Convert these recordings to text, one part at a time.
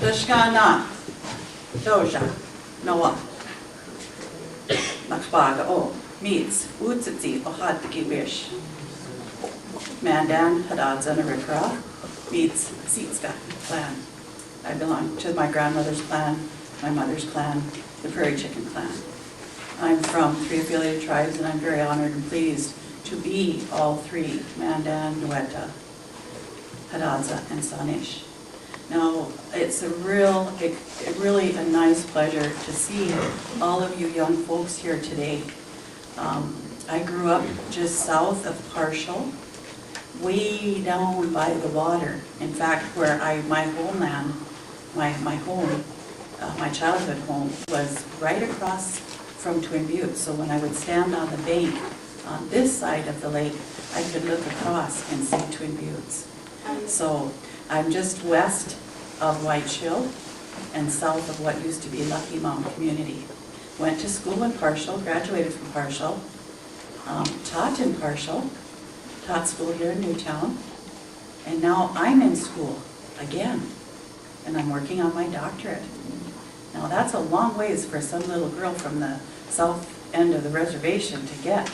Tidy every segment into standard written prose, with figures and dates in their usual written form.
Dashkana, Doja, Noah, Nakbaga, oh, Meads, Utsitsi, Ohad Wish, Mandan, Hadadza, Narikra, Meads, Sitska clan. I belong to my grandmother's clan, my mother's clan, the Prairie Chicken clan. I'm from 3 affiliated tribes, and I'm very honored and pleased to be all 3, Mandan, Nueta, Hadadza, and Sanish. Now, it's really a nice pleasure to see all of you young folks here today. I grew up just south of Partial, way down by the water. In fact, where my homeland, my home, my childhood home was right across from Twin Buttes. So when I would stand on the bank on this side of the lake, I could look across and see Twin Buttes. So I'm just west of White Shield and south of what used to be Lucky Mountain Community. Went to school in Partial, graduated from Partial, taught in Partial, taught school here in Newtown, and now I'm in school again, and I'm working on my doctorate. Now that's a long ways for some little girl from the south end of the reservation to get.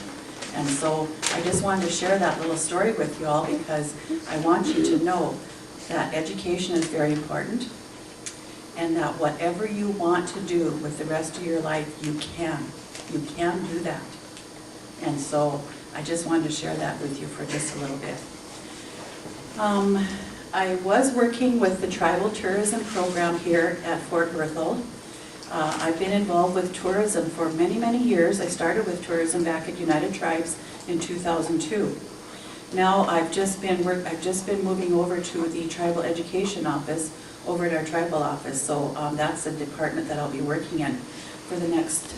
And so I just wanted to share that little story with you all because I want you to know that education is very important and that whatever you want to do with the rest of your life, you can. You can do that. And so I just wanted to share that with you for just a little bit. I was working with the Tribal Tourism Program here at Fort Berthold. I've been involved with tourism for many, many years. I started with tourism back at United Tribes in 2002. Now I've just been moving over to the Tribal Education Office over at our tribal office. So that's the department that I'll be working in for the next,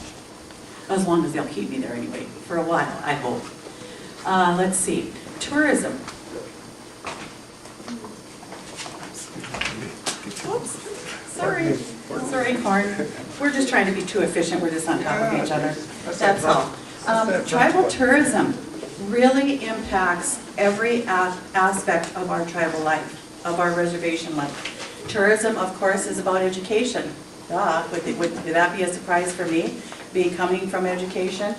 as long as they'll keep me there anyway, for a while, I hope. Let's see, tourism. Oops, sorry. Sorry, Corn. We're just trying to be too efficient. We're just on top of each other. That's all. Tribal tourism really impacts every aspect of our tribal life, of our reservation life. Tourism, of course, is about education. Duh. Would that be a surprise for me, coming from education?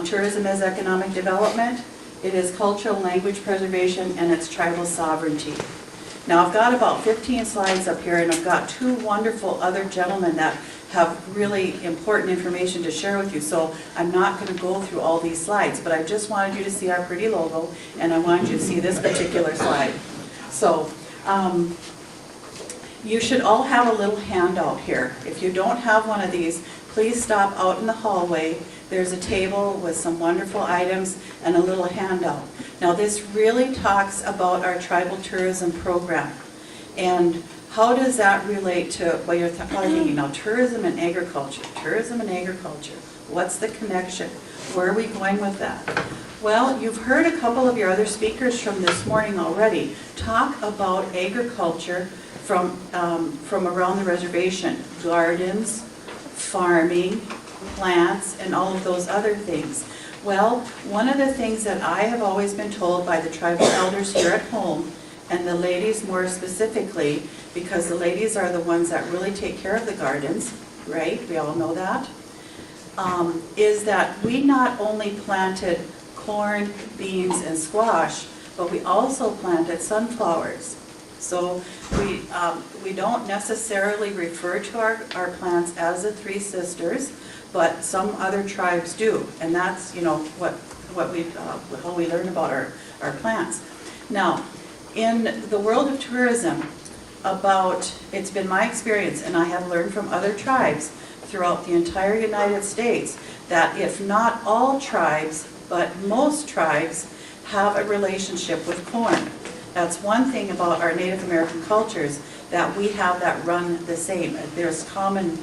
Tourism is economic development. It is cultural language preservation, and it's tribal sovereignty. Now I've got about 15 slides up here, and I've got 2 wonderful other gentlemen that have really important information to share with you. So I'm not going to go through all these slides, but I just wanted you to see our pretty logo, and I wanted you to see this particular slide. So you should all have a little handout here. If you don't have one of these, please stop out in the hallway. There's a table with some wonderful items and a little handout. Now this really talks about our tribal tourism program. And how does that relate to what you're probably thinking now? Tourism and agriculture. Tourism and agriculture. What's the connection? Where are we going with that? Well, you've heard a couple of your other speakers from this morning already talk about agriculture from around the reservation. Gardens, farming, plants, and all of those other things. Well, one of the things that I have always been told by the tribal elders here at home, and the ladies more specifically, because the ladies are the ones that really take care of the gardens, right? We all know that. Is that we not only planted corn, beans, and squash, but we also planted sunflowers. So we don't necessarily refer to our plants as the Three Sisters, but some other tribes do, and that's how we learn about our plants. Now, in the world of tourism, it's been my experience, and I have learned from other tribes throughout the entire United States, that if not all tribes, but most tribes have a relationship with corn. That's one thing about our Native American cultures that we have that run the same. There's common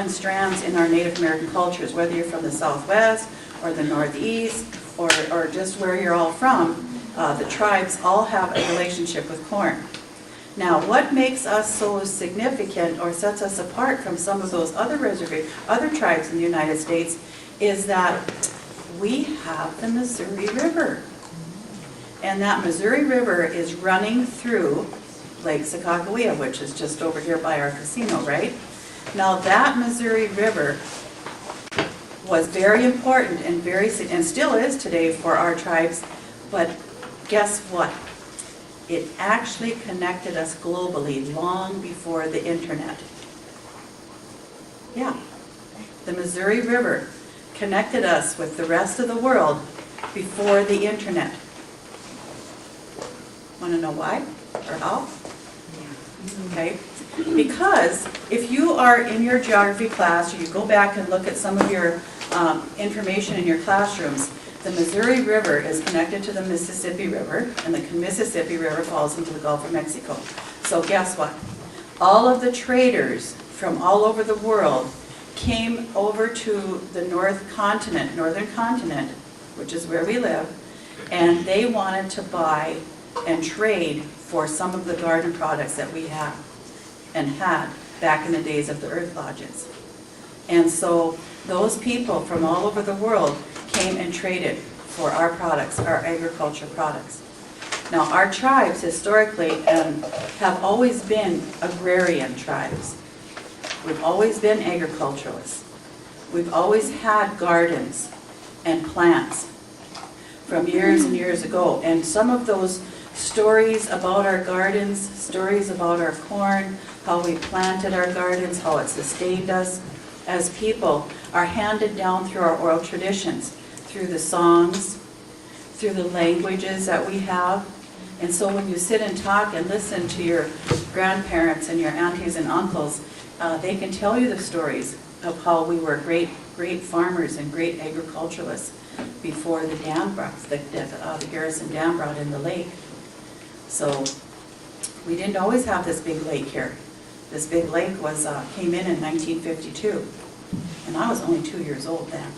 strands in our Native American cultures, whether you're from the Southwest or the Northeast or just where you're all from, the tribes all have a relationship with corn. Now, what makes us so significant or sets us apart from some of those other tribes in the United States is that we have the Missouri River. And that Missouri River is running through Lake Sacagawea, which is just over here by our casino, right? Now that Missouri River was very important and still is today for our tribes, but guess what? It actually connected us globally long before the internet. Yeah, the Missouri River connected us with the rest of the world before the internet. Want to know why or how? Okay, because if you are in your geography class, or you go back and look at some of your information in your classrooms, the Missouri River is connected to the Mississippi River, and the Mississippi River falls into the Gulf of Mexico. So guess what? All of the traders from all over the world came over to the northern continent, which is where we live, and they wanted to buy and trade for some of the garden products that we have and had back in the days of the earth lodges. And so those people from all over the world came and traded for our products, our agriculture products. Now our tribes historically have always been agrarian tribes. We've always been agriculturalists. We've always had gardens and plants from years and years ago. And some of those stories about our gardens, stories about our corn, how we planted our gardens, how it sustained us as people, are handed down through our oral traditions, through the songs, through the languages that we have. And so when you sit and talk and listen to your grandparents and your aunties and uncles, they can tell you the stories of how we were great farmers and great agriculturalists before the dam brought, the Garrison Dam brought in the lake. So we didn't always have this big lake here. This big lake came in 1952, and I was only 2 years old then.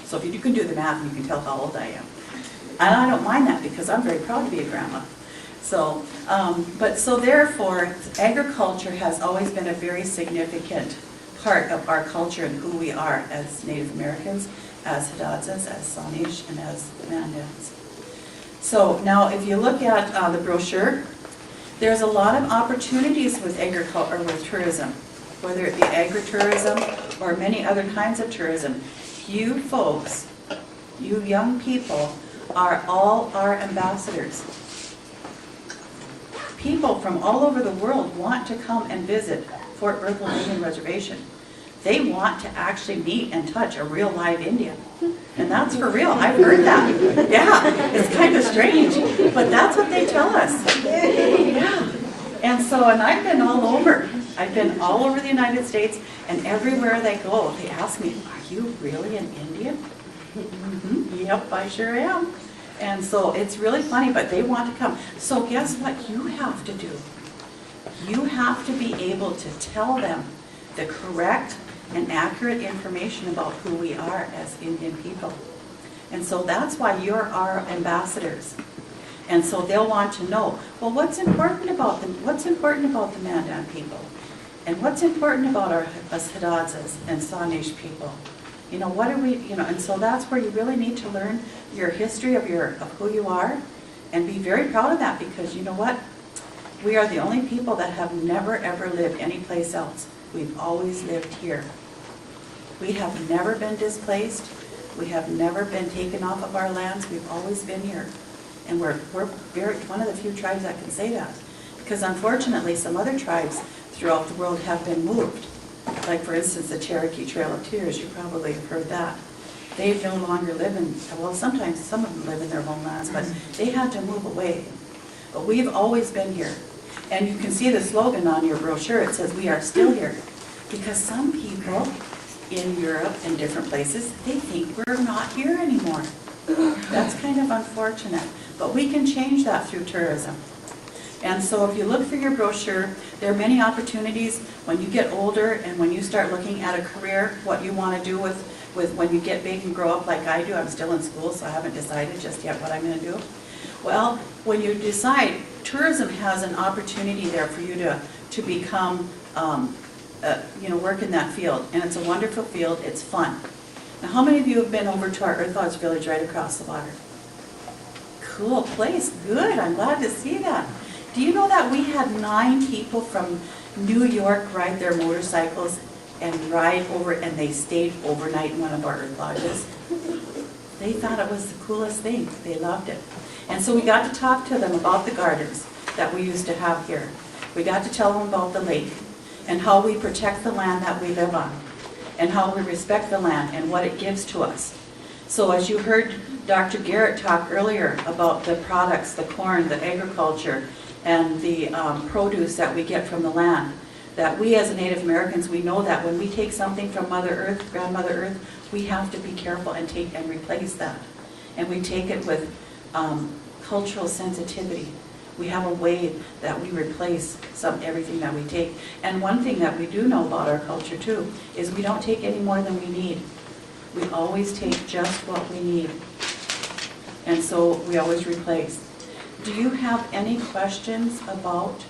So if you can do the math, you can tell how old I am. And I don't mind that because I'm very proud to be a grandma. So, so therefore, agriculture has always been a very significant part of our culture and who we are as Native Americans, as Hidatzas, as Sanish, and as Mandans. So now if you look at the brochure, there's a lot of opportunities with agriculture, or with tourism, whether it be agri-tourism or many other kinds of tourism. You folks, you young people, are all our ambassadors. People from all over the world want to come and visit Fort Berthold Indian Reservation. They want to actually meet and touch a real live Indian. And that's for real. I've heard that. Yeah, it's kind of strange, but that's what they tell us. Yeah. And so, and I've been all over. I've been all over the United States, and everywhere they go, they ask me, "Are you really an Indian?" Mm-hmm. Yep, I sure am. And so it's really funny, but they want to come. So guess what you have to do? You have to be able to tell them the correct and accurate information about who we are as Indian people. And so that's why you're our ambassadors. And so they'll want to know, well, what's important about them? What's important about the Mandan people? And what's important about us Hidatzas and Sanish people? You know, what are we, you know, and so that's where you really need to learn your history of who you are and be very proud of that, because you know what? We are the only people that have never ever lived anyplace else. We've always lived here. We have never been displaced. We have never been taken off of our lands. We've always been here. And we're very, one of the few tribes that can say that. Because unfortunately, some other tribes throughout the world have been moved. Like for instance, the Cherokee Trail of Tears, you probably have heard that. They no longer live in, well, sometimes some of them live in their homelands, but they had to move away. But we've always been here. And you can see the slogan on your brochure. It says, "We are still here." Because some people in Europe and different places, they think we're not here anymore. That's kind of unfortunate. But we can change that through tourism. And so if you look through your brochure, there are many opportunities when you get older and when you start looking at a career, what you want to do with when you get big and grow up like I do. I'm still in school, so I haven't decided just yet what I'm going to do. Well, when you decide, tourism has an opportunity there for you to become, work in that field. And it's a wonderful field. It's fun. Now, how many of you have been over to our Earth Lodge village right across the water? Cool place. Good. I'm glad to see that. Do you know that we had 9 people from New York ride their motorcycles and ride over, and they stayed overnight in one of our earth lodges? They thought it was the coolest thing. They loved it. And so we got to talk to them about the gardens that we used to have here. We got to tell them about the lake and how we protect the land that we live on and how we respect the land and what it gives to us. So as you heard Dr. Garrett talk earlier about the products, the corn, the agriculture, and the produce that we get from the land, that we as Native Americans, we know that when we take something from Mother Earth, Grandmother Earth, we have to be careful and take and replace that. And we take it with cultural sensitivity. We have a way that we replace everything that we take. And one thing that we do know about our culture too is we don't take any more than we need. We always take just what we need. And so we always replace. Do you have any questions about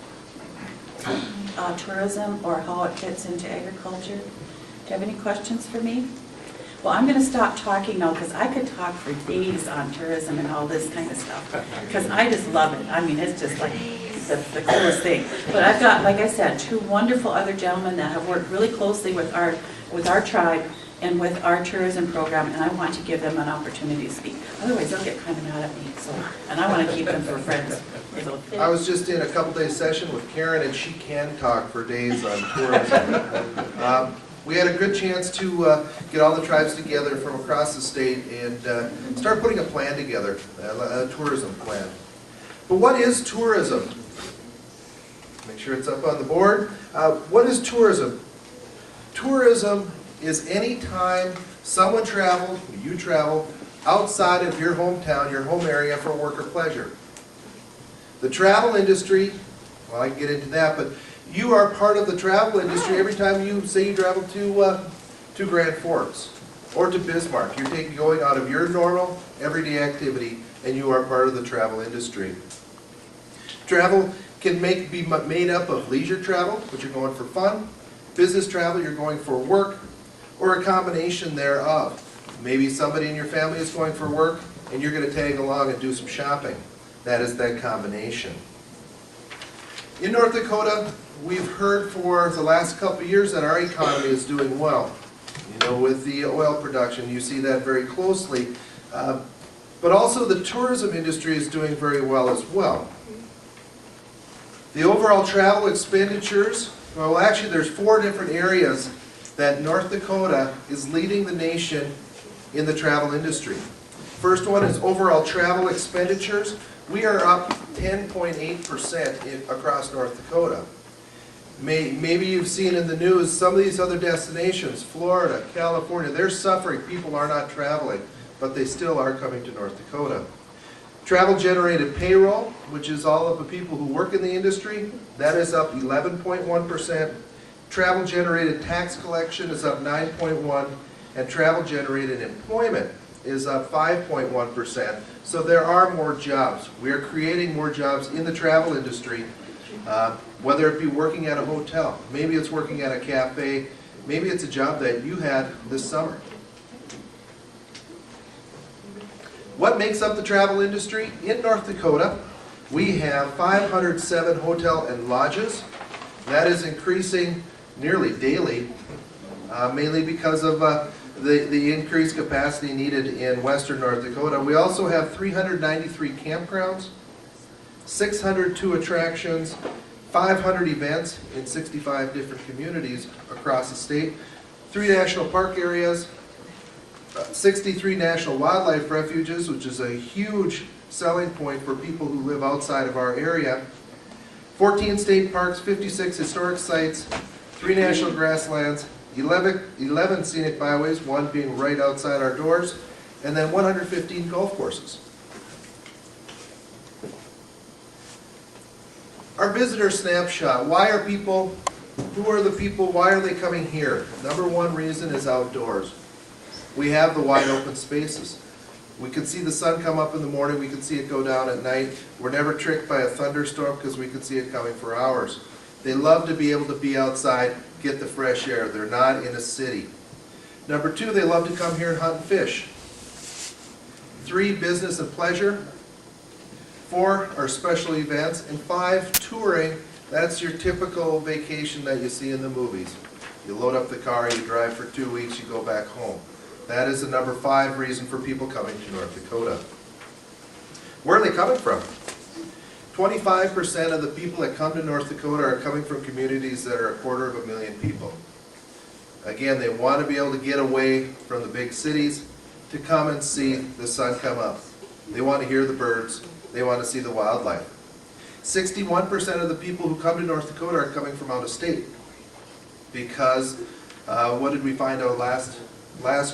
tourism or how it fits into agriculture? Do you have any questions for me? Well, I'm going to stop talking now because I could talk for days on tourism and all this kind of stuff because I just love it. I mean, it's just like the coolest thing. But I've got, like I said, 2 wonderful other gentlemen that have worked really closely with our tribe and with our tourism program, and I want to give them an opportunity to speak. Otherwise, they'll get kind of mad at me. And I want to keep them for friends. I was just in a couple-day session with Karen, and she can talk for days on tourism. We had a good chance to get all the tribes together from across the state and start putting a plan together, a tourism plan. But what is tourism? Make sure it's up on the board. What is tourism? Tourism is any time someone travels, you travel, outside of your hometown, your home area for work or pleasure. The travel industry, well, I can get into that, but you are part of the travel industry every time you say you travel to Grand Forks or to Bismarck. You're going out of your normal, everyday activity, and you are part of the travel industry. Travel can be made up of leisure travel, which you're going for fun, business travel, you're going for work, or a combination thereof. Maybe somebody in your family is going for work, and you're going to tag along and do some shopping. That is that combination. In North Dakota, we've heard for the last couple of years that our economy is doing well. You know, with the oil production, you see that very closely. But also the tourism industry is doing very well as well. The overall travel expenditures, well actually there's 4 different areas that North Dakota is leading the nation in the travel industry. First one is overall travel expenditures. We are up 10.8% across North Dakota. Maybe you've seen in the news some of these other destinations, Florida, California, they're suffering. People are not traveling, but they still are coming to North Dakota. Travel generated payroll, which is all of the people who work in the industry, that is up 11.1%. Travel generated tax collection is up 9.1%, and travel generated employment is up 5.1%. So there are more jobs. We are creating more jobs in the travel industry, whether it be working at a hotel, maybe it's working at a cafe, maybe it's a job that you had this summer. What makes up the travel industry? In North Dakota, we have 507 hotel and lodges. That is increasing nearly daily, mainly because of the increased capacity needed in western North Dakota. We also have 393 campgrounds, 602 attractions, 500 events in 65 different communities across the state, 3 national park areas, 63 national wildlife refuges, which is a huge selling point for people who live outside of our area, 14 state parks, 56 historic sites, 3 national grasslands, 11 scenic byways, 1 being right outside our doors, and then 115 golf courses. Our visitor snapshot. Why are people, who are the people, why are they coming here? Number 1 reason is outdoors. We have the wide open spaces. We can see the sun come up in the morning, we can see it go down at night. We're never tricked by a thunderstorm because we can see it coming for hours. They love to be able to be outside, get the fresh air. They're not in a city. Number 2, they love to come here and hunt and fish. 3, business and pleasure. 4 are special events, and 5 touring. That's your typical vacation that you see in the movies. You load up the car, you drive for 2 weeks, you go back home. That is the number 5 reason for people coming to North Dakota. Where are they coming from? 25% of the people that come to North Dakota are coming from communities that are 250,000 people. Again, they want to be able to get away from the big cities to come and see the sun come up. They want to hear the birds. They want to see the wildlife. 61% of the people who come to North Dakota are coming from out of state. Because, what did we find out last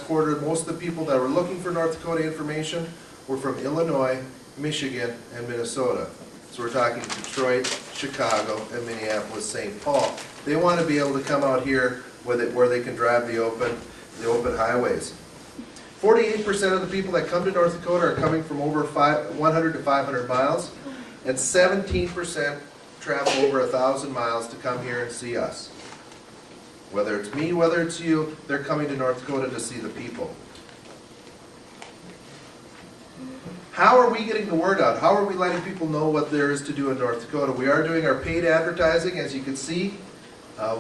quarter? Most of the people that were looking for North Dakota information were from Illinois, Michigan, and Minnesota. So we're talking Detroit, Chicago, and Minneapolis, St. Paul. They want to be able to come out here where they can drive the open highways. 48% of the people that come to North Dakota are coming from over 100 to 500 miles, and 17% travel over 1,000 miles to come here and see us. Whether it's me, whether it's you, they're coming to North Dakota to see the people. How are we getting the word out? How are we letting people know what there is to do in North Dakota? We are doing our paid advertising, as you can see.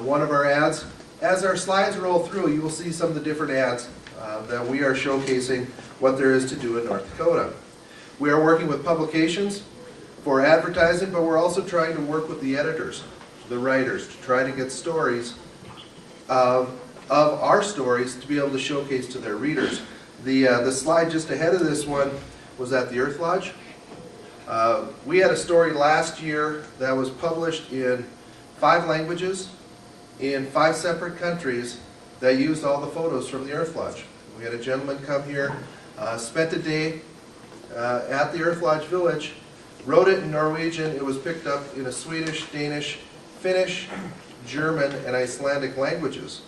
One of our ads, as our slides roll through, you will see some of the different ads that we are showcasing what there is to do in North Dakota. We are working with publications for advertising, but we're also trying to work with the editors, the writers, to try to get stories of our stories to be able to showcase to their readers. The slide just ahead of this one was at the Earth Lodge. We had a story last year that was published in 5 languages in 5 separate countries that used all the photos from the Earth Lodge. We had a gentleman come here, spent a day at the Earth Lodge Village, wrote it in Norwegian. It was picked up in a Swedish, Danish, Finnish, German, and Icelandic languages.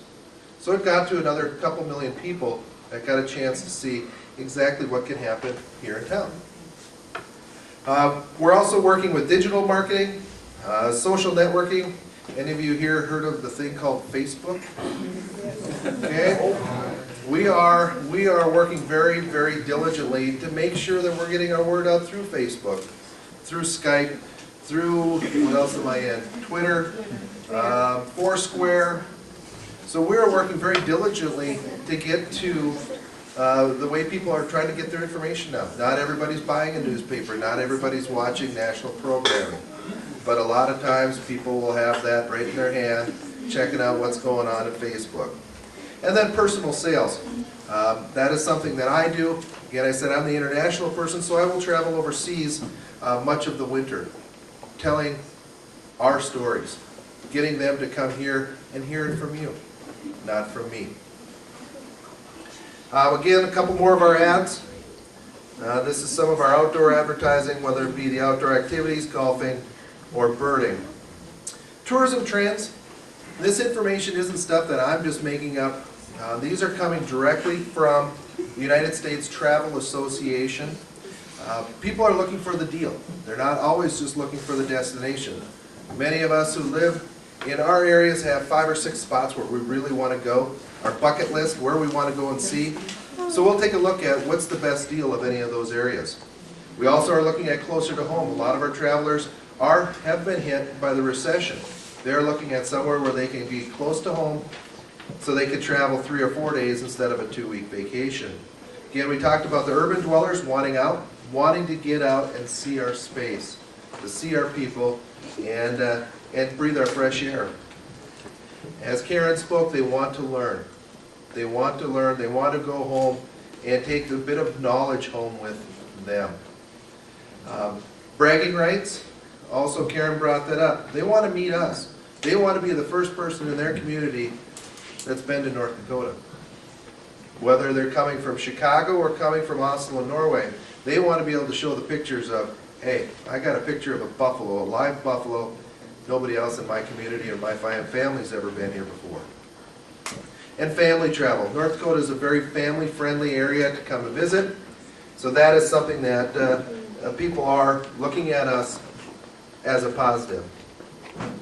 So it got to another couple million people that got a chance to see exactly what can happen here in town. We're also working with digital marketing, social networking. Any of you here heard of the thing called Facebook? Okay. We are working very, very diligently to make sure that we're getting our word out through Facebook, through Skype, through, what else am I in? Twitter, Foursquare. So we are working very diligently to get to the way people are trying to get their information now. Not everybody's buying a newspaper, not everybody's watching national programming. But a lot of times people will have that right in their hand, checking out what's going on at Facebook. And then personal sales. That is something that I do. Again, I said I'm the international person, so I will travel overseas much of the winter, telling our stories, getting them to come here and hear it from you, not from me. Again, a couple more of our ads. This is some of our outdoor advertising, whether it be the outdoor activities, golfing, or birding. Tourism trends. This information isn't stuff that I'm just making up. These are coming directly from the United States Travel Association. People are looking for the deal. They're not always just looking for the destination. Many of us who live in our areas have 5 or 6 spots where we really want to go. Our bucket list, where we want to go and see. So we'll take a look at what's the best deal of any of those areas. We also are looking at closer to home. A lot of our travelers have been hit by the recession. They're looking at somewhere where they can be close to home so they could travel 3 or 4 days instead of a 2-week vacation. Again, we talked about the urban dwellers wanting out, wanting to get out and see our space, to see our people, and breathe our fresh air. As Karen spoke, they want to learn. They want to learn, they want to go home and take a bit of knowledge home with them. Bragging rights, also Karen brought that up. They want to meet us. They want to be the first person in their community that's been to North Dakota. Whether they're coming from Chicago or coming from Oslo, Norway, they want to be able to show the pictures of, hey, I got a picture of a buffalo, a live buffalo. Nobody else in my community or my family's ever been here before. And family travel. North Dakota is a very family-friendly area to come and visit. So that is something that people are looking at us as a positive.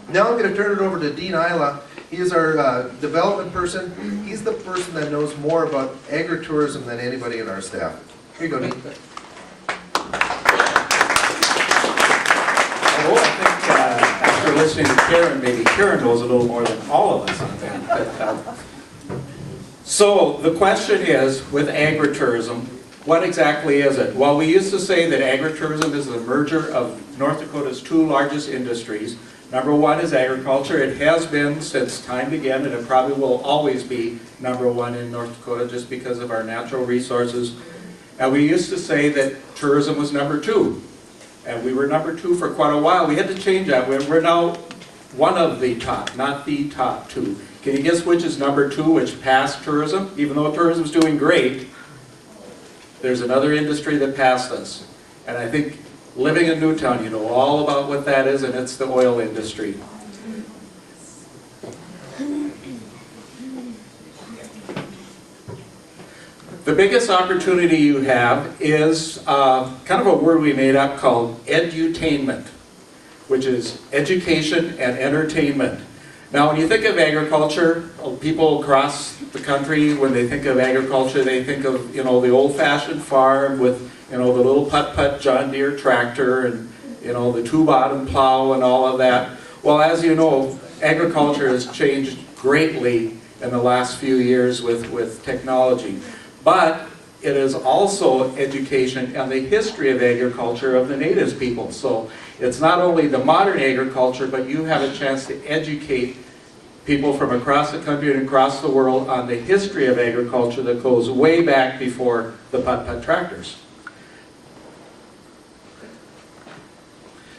Now I'm going to turn it over to Dean Ihla. He is our development person. He's the person that knows more about agri-tourism than anybody in our staff. Here you go, Dean. listening to Karen, maybe Karen knows a little more than all of us on that. But, so the question is, with agritourism, what exactly is it? Well, we used to say that agritourism is the merger of North Dakota's two largest industries. Number one is agriculture. It has been since time began, and it probably will always be number one in North Dakota just because of our natural resources. And we used to say that tourism was number two. And we were number two for quite a while. We had to change that. We're now one of the top, not the top two. Can you guess which is number two, which passed tourism? Even though tourism's doing great, there's another industry that passed us. And I think living in Newtown, you know all about what that is, and it's the oil industry. The biggest opportunity you have is kind of a word we made up called edutainment, which is education and entertainment. Now, when you think of agriculture, people across the country, when they think of agriculture, they think of, you know, the old-fashioned farm with, you know, the little putt-putt John Deere tractor and, you know, the two-bottom plow and all of that. Well, as you know, agriculture has changed greatly in the last few years with technology. But it is also education and the history of agriculture of the natives people. So it's not only the modern agriculture, but you have a chance to educate people from across the country and across the world on the history of agriculture that goes way back before the putt-putt tractors.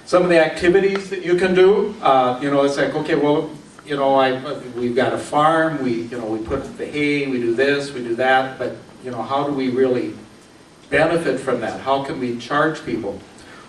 Some of the activities that you can do, you know, it's like, okay, well, you know, we've got a farm, we put the hay, we do this, we do that, but you know, how do we really benefit from that? How can we charge people?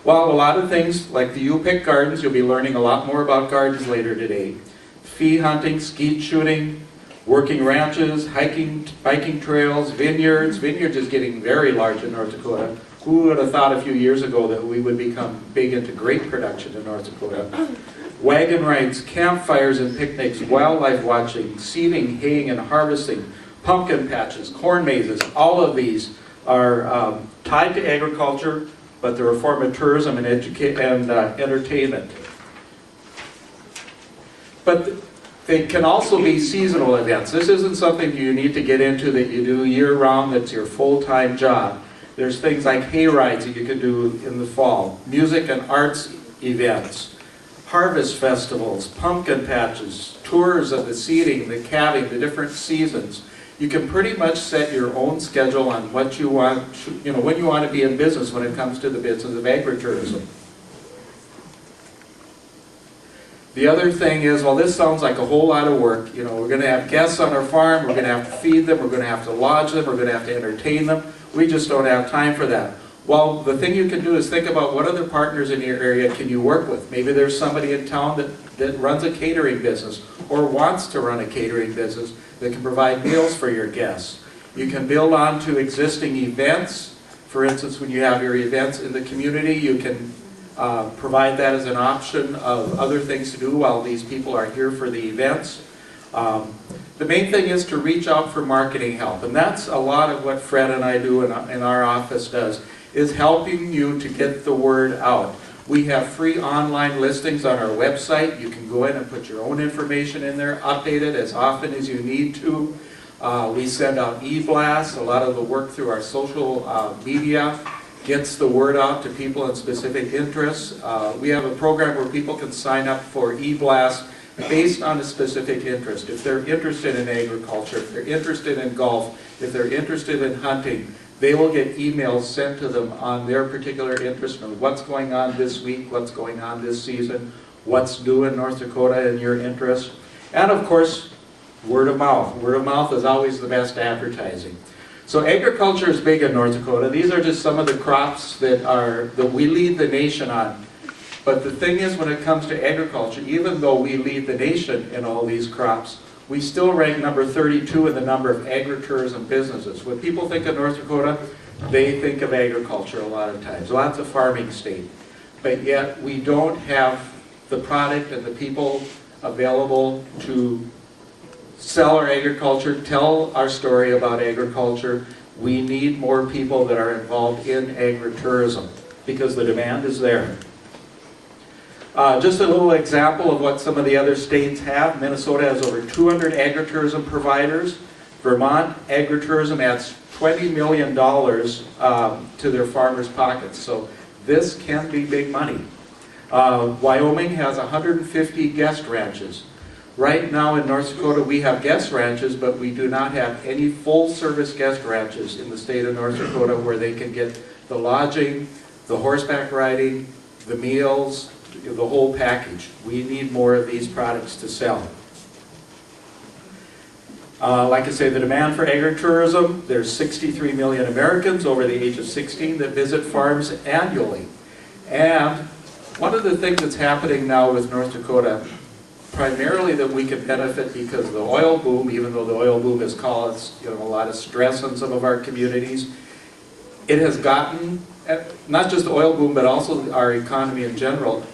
Well, a lot of things, like the U-Pick gardens, you'll be learning a lot more about gardens later today. Fee hunting, skeet shooting, working ranches, hiking, biking trails, vineyards. Vineyards is getting very large in North Dakota. Who would have thought a few years ago that we would become big into grape production in North Dakota? Wagon rides, campfires and picnics, wildlife watching, seeding, haying and harvesting, pumpkin patches, corn mazes, all of these are tied to agriculture, but they're a form of tourism and entertainment. But they can also be seasonal events. This isn't something you need to get into that you do year-round, that's your full-time job. There's things like hay rides that you can do in the fall, music and arts events, harvest festivals, pumpkin patches, tours of the seeding, the calving, the different seasons. You can pretty much set your own schedule on what you want, you know, when you want to be in business when it comes to the business of agritourism. The other thing is, well, this sounds like a whole lot of work. You know, we're going to have guests on our farm, we're going to have to feed them, we're going to have to lodge them, we're going to have to entertain them. We just don't have time for that. Well, the thing you can do is think about what other partners in your area can you work with. Maybe there's somebody in town that runs a catering business or wants to run a catering business that can provide meals for your guests. You can build on to existing events. For instance, when you have your events in the community, you can provide that as an option of other things to do while these people are here for the events. The main thing is to reach out for marketing help, and that's a lot of what Fred and I do and our office does, is helping you to get the word out. We have free online listings on our website. You can go in and put your own information in there, update it as often as you need to. We send out e-blasts. A lot of the work through our social media gets the word out to people in specific interests. We have a program where people can sign up for e-blasts based on a specific interest. If they're interested in agriculture, if they're interested in golf, if they're interested in hunting, they will get emails sent to them on their particular interest of what's going on this week, what's going on this season, what's new in North Dakota in your interest. And of course, word of mouth. Word of mouth is always the best advertising. So agriculture is big in North Dakota. These are just some of the crops that we lead the nation on. But the thing is, when it comes to agriculture, even though we lead the nation in all these crops, we still rank number 32 in the number of agritourism businesses. When people think of North Dakota, they think of agriculture a lot of times. Well, that's a farming state. But yet we don't have the product and the people available to sell our agriculture, tell our story about agriculture. We need more people that are involved in agritourism because the demand is there. Just a little example of what some of the other states have. Minnesota has over 200 agritourism providers. Vermont Agri-Tourism adds $20 million to their farmers' pockets. So this can be big money. Wyoming has 150 guest ranches. Right now in North Dakota we have guest ranches, but we do not have any full-service guest ranches in the state of North Dakota where they can get the lodging, the horseback riding, the meals, the whole package. We need more of these products to sell. Like I say, the demand for agritourism, there's 63 million Americans over the age of 16 that visit farms annually. And one of the things that's happening now with North Dakota, primarily that we can benefit because of the oil boom, even though the oil boom has caused a lot of stress on some of our communities, it has gotten, not just the oil boom, but also our economy in general.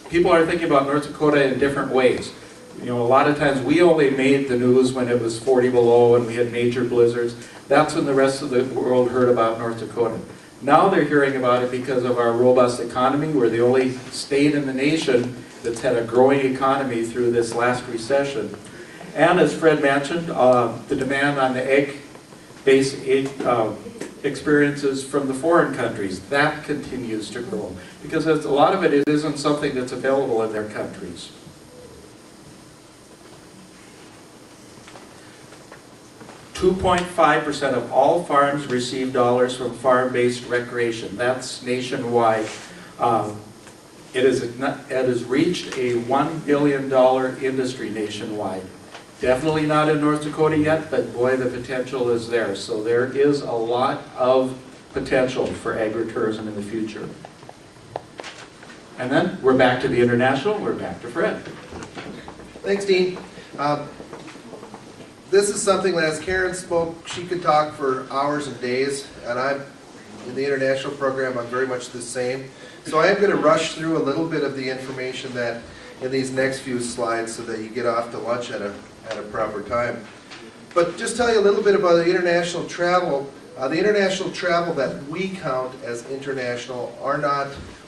People are thinking about North Dakota in different ways. A lot of times we only made the news when it was 40 below and we had major blizzards. That's when the rest of the world heard about North Dakota. Now they're hearing about it because of our robust economy. We're the only state in the nation that's had a growing economy through this last recession. And as Fred mentioned, the demand on the egg-based experiences from the foreign countries, that continues to grow. Because a lot of it isn't something that's available in their countries. .5% of all farms receive dollars from farm-based recreation. That's nationwide. It has reached a $1 billion industry nationwide. Definitely not in North Dakota yet, but boy, the potential is there. So there is a lot of potential for agritourism in the future. And then we're back to the international, we're back to Fred. Thanks, Dean. This is something that, as Karen spoke, she could talk for hours and days, and I'm in the international program, I'm very much the same. So I am going to rush through a little bit of the information that in these next few slides so that you get off to lunch at a proper time. But just tell you a little bit about the international travel. The international travel that we count as international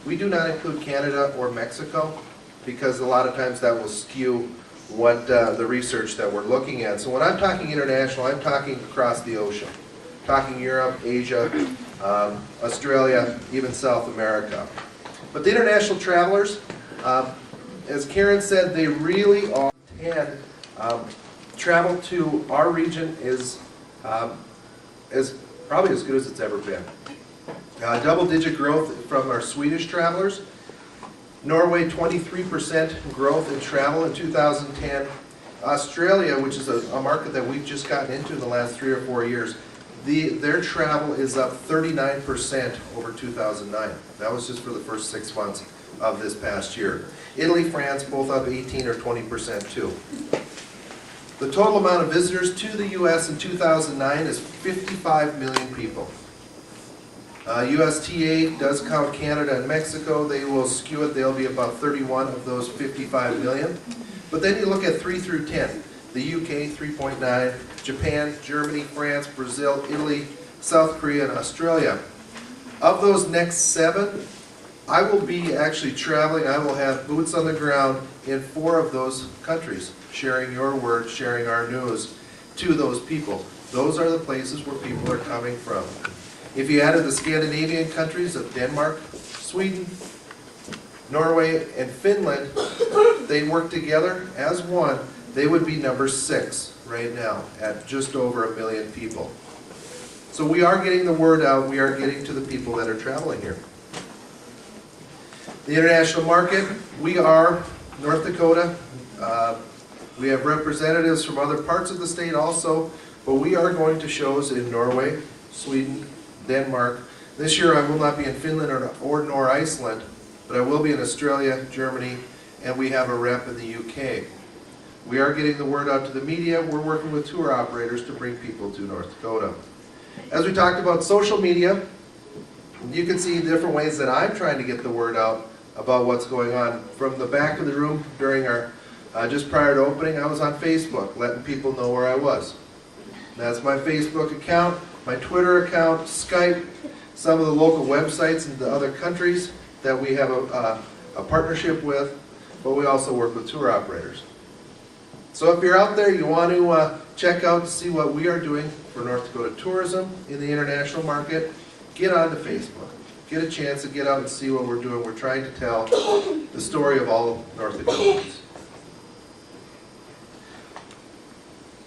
we do not include Canada or Mexico, because a lot of times that will skew what the research that we're looking at. So when I'm talking international, I'm talking across the ocean. Talking Europe, Asia, Australia, even South America. But the international travelers, as Karen said, they really all can travel to our region is probably as good as it's ever been. Double-digit growth from our Swedish travelers. Norway, 23% growth in travel in 2010. Australia, which is a market that we've just gotten into in the last 3 or 4 years, their travel is up 39% over 2009. That was just for the first 6 months of this past year. Italy, France, both up 18 or 20% too. The total amount of visitors to the U.S. in 2009 is 55 million people. USTA does count Canada and Mexico. They will skew it. They'll be about 31 of those 55 million. But then you look at 3 through 10. The UK, 3.9. Japan, Germany, France, Brazil, Italy, South Korea, and Australia. Of those next 7, I will be actually traveling. I will have boots on the ground in 4 of those countries, sharing your word, sharing our news to those people. Those are the places where people are coming from. If you added the Scandinavian countries of Denmark, Sweden, Norway, and Finland, they work together as one, they would be number 6 right now at just over 1 million people. So we are getting the word out, we are getting to the people that are traveling here. The international market, we are North Dakota. We have representatives from other parts of the state also, but we are going to shows in Norway, Sweden, Denmark. This year I will not be in Finland nor Iceland, but I will be in Australia, Germany, and we have a rep in the UK. We are getting the word out to the media. We're working with tour operators to bring people to North Dakota. As we talked about social media, you can see different ways that I'm trying to get the word out about what's going on. From the back of the room during our, just prior to opening, I was on Facebook, letting people know where I was. That's my Facebook account, my Twitter account, Skype, some of the local websites in the other countries that we have a a partnership with, but we also work with tour operators. So if you're out there, you want to check out to see what we are doing for North Dakota tourism in the international market, get onto Facebook. Get a chance to get out and see what we're doing. We're trying to tell the story of all of North Dakotans.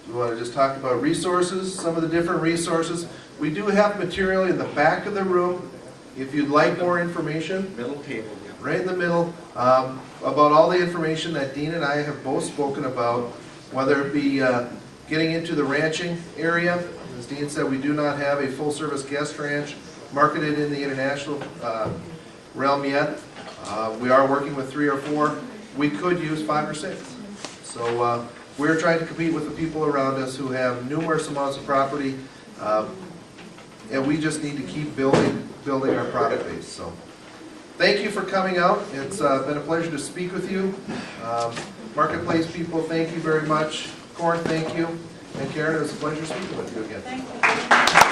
We want to just talk about resources, some of the different resources. We do have material in the back of the room if you'd like more information. Middle table. Right in the middle, about all the information that Dean and I have both spoken about, whether it be getting into the ranching area. As Dean said, we do not have a full-service guest ranch marketed in the international realm yet. We are working with 3 or 4. We could use 5 or 6. So we're trying to compete with the people around us who have numerous amounts of property, and we just need to keep building our product base. So thank you for coming out. It's been a pleasure to speak with you. Marketplace people, thank you very much. Corin, thank you. And Karen, it was a pleasure speaking with you again. Thank you.